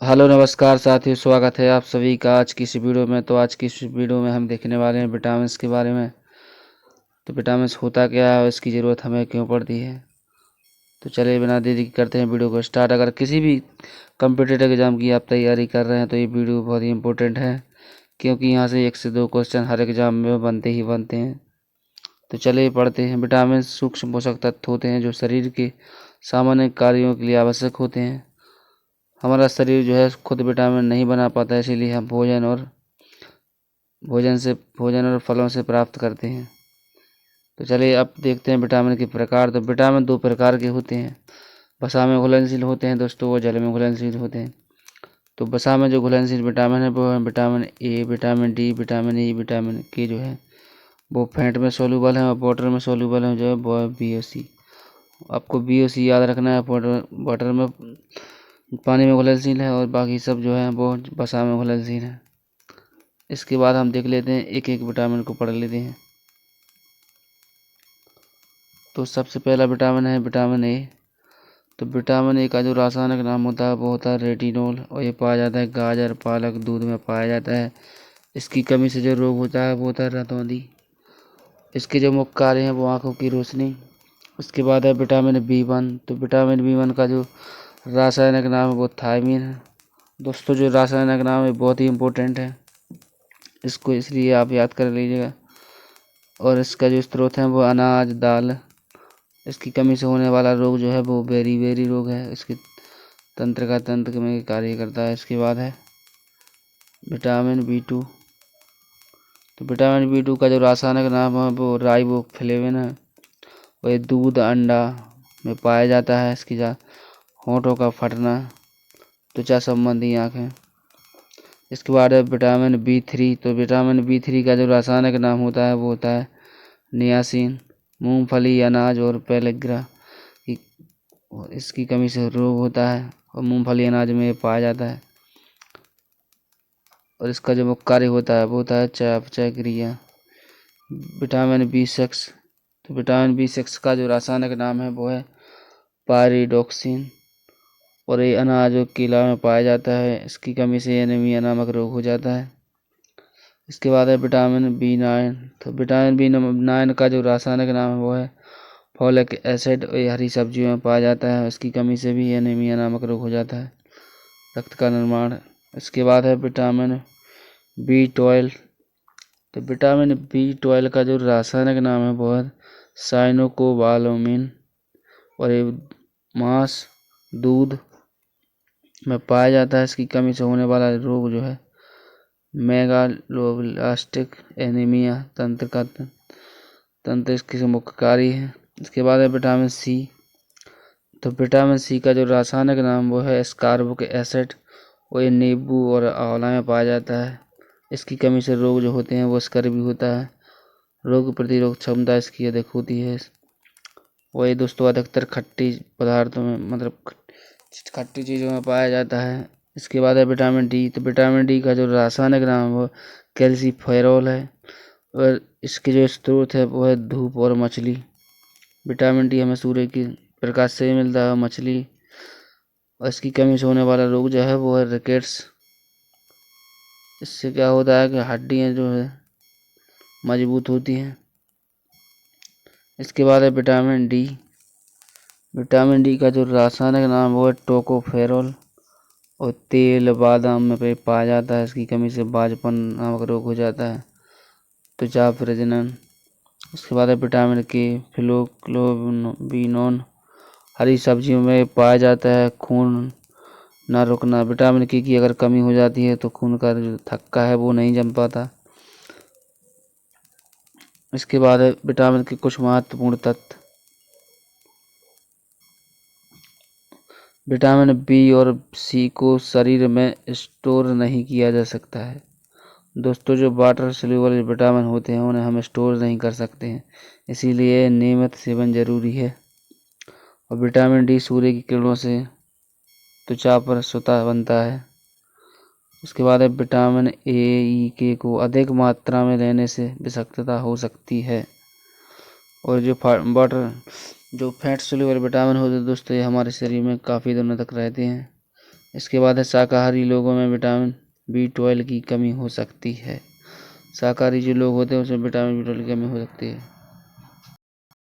Hello नमस्कार साथियों, स्वागत है आप सभी का आज की इस वीडियो में। तो आज की इस वीडियो में हम देखने वाले हैं विटामिन के बारे में। तो विटामिन होता क्या है और इसकी ज़रूरत हमें क्यों पड़ती है। तो चलिए बिना देरी करते हैं वीडियो को स्टार्ट। अगर किसी भी कम्पिटिटिव एग्ज़ाम की आप तैयारी कर रहे हैं तो ये वीडियो बहुत ही इंपॉर्टेंट है, क्योंकि यहाँ से 1 से 2 क्वेश्चन हर एग्ज़ाम में बनते ही बनते हैं। तो चलिए पढ़ते हैं। विटामिन सूक्ष्म पोषक तत्व होते हैं जो शरीर के सामान्य कार्यों के लिए आवश्यक होते हैं। हमारा शरीर जो है खुद विटामिन नहीं बना पाता है, इसीलिए हम भोजन और फलों से प्राप्त करते हैं। तो चलिए अब देखते हैं विटामिन के प्रकार। तो विटामिन 2 प्रकार के होते हैं। वसा में घुलनशील होते हैं दोस्तों, वो जल में घुलनशील होते हैं। तो वसा में जो घुलनशील विटामिन है वो है vitamin A, vitamin D, vitamin E, vitamin के जो है वो फैट में सोल्यूबल है, और वाटर में सोल्यूबल है जो है वो है BOC। आपको BOC याद रखना है। वाटर में पानी में घुलनशील है और बाकी सब जो है वो वसा में घुलनशील है। इसके बाद हम देख लेते हैं, एक एक विटामिन को पढ़ लेते हैं। तो सबसे पहला विटामिन है विटामिन ए। तो विटामिन ए का जो रासायनिक नाम होता है वो होता है रेटिनोल, और ये पाया जाता है गाजर, पालक, दूध में पाया जाता है। इसकी कमी से जो रोग होता है वो होता है रतौंधी। इसके जो मुख्य कार्य हैं वो आँखों की रोशनी। उसके बाद है विटामिन B1। तो विटामिन B1 का जो रासायनिक नाम है वो थायमीन है। दोस्तों जो रासायनिक नाम है बहुत ही इम्पोर्टेंट है, इसको इसलिए आप याद कर लीजिएगा। और इसका जो स्रोत है वो अनाज, दाल। इसकी कमी से होने वाला रोग जो है वो बेरी रोग है। इसके तंत्र में कार्य करता है। इसके बाद है विटामिन B2। तो विटामिन B2 का जो रासायनिक नाम है वो राइबोफ्लेविन है, और ये दूध, अंडा में पाया जाता है। इसकी होंठों का फटना, त्वचा संबंधी आँखें। इसके बाद है विटामिन B3। तो विटामिन B3 का जो रासायनिक नाम होता है वो होता है नियासिन। मूंगफली, अनाज और पेलेग्रा की इसकी कमी से रोग होता है, और मूंगफली अनाज में पाया जाता है। और इसका जो मुख्य कार्य होता है वो होता है चयापचय क्रिया। Vitamin B6। तो विटामिन B6 का जो रासायनिक नाम है वो है पायरिडॉक्सिन, और ये अनाज और केला में पाया जाता है। इसकी कमी से एनीमिया नामक रोग हो जाता है। इसके बाद है विटामिन B9। तो विटामिन B9 का जो रासायनिक नाम है वो है फॉलिक एसिड, और ये हरी सब्जियों में पाया जाता है। इसकी कमी से भी एनीमिया नामक रोग हो जाता है, रक्त का निर्माण। इसके बाद है विटामिन B12। तो विटामिन B12 का जो रासायनिक नाम है वो है साइनोकोबालामिन, और ये मांस, दूध में पाया जाता है। इसकी कमी से होने वाला रोग जो है मेगालोब्लास्टिक एनीमिया तंत्र इसके मुख्य कार्य है। इसके बाद है विटामिन C। तो विटामिन C का जो रासायनिक नाम वो है एस्कॉर्बिक एसिड, और ये नींबू और आंवला में पाया जाता है। इसकी कमी से रोग जो होते हैं वो स्कर्वी होता है। रोग प्रतिरोधक क्षमता इसकी अधिक होती है। और ये दोस्तों अधिकतर खट्टी पदार्थों में, मतलब खट्टी चीज़ों में पाया जाता है। इसके बाद है विटामिन D। तो विटामिन D का जो रासायनिक नाम है वो कैल्सीफेरॉल है, और इसके जो स्रोत है वो है धूप और मछली। विटामिन D हमें सूर्य की प्रकाश से मिलता है, मछली। और इसकी कमी से होने वाला रोग जो है वो है रिकेट्स। इससे क्या होता है कि हड्डियाँ जो है मजबूत होती हैं। इसके बाद है विटामिन D। विटामिन D का जो रासायनिक नाम वो है टोकोफेरॉल, और तेल, बादाम में पाया जाता है। इसकी कमी से बाजपन नामक रोग हो जाता है, त्वचा प्रजनन। उसके बाद है विटामिन K, फिलोक्लोबिनोन हरी सब्जियों में पाया जाता है। खून ना रुकना। विटामिन K की अगर कमी हो जाती है तो खून का जो थक्का है वो नहीं जम पाता। इसके बाद है विटामिन के कुछ महत्वपूर्ण तत्व। विटामिन B और C को शरीर में स्टोर नहीं किया जा सकता है। दोस्तों जो वाटर सोल्यूबल विटामिन होते हैं उन्हें हम स्टोर नहीं कर सकते हैं, इसीलिए नियमित सेवन जरूरी है। और विटामिन D सूर्य की किरणों से त्वचा पर स्वतः बनता है। उसके बाद है विटामिन A, E, K को अधिक मात्रा में लेने से विषाक्तता हो सकती है। और जो फैट सोल्यूबल विटामिन होते हैं दोस्तों, ये हमारे शरीर में काफ़ी दिनों तक रहते हैं। इसके बाद है शाकाहारी लोगों में विटामिन B12 की कमी हो सकती है। शाकाहारी जो लोग होते हैं उसमें विटामिन B12 की कमी हो सकती है।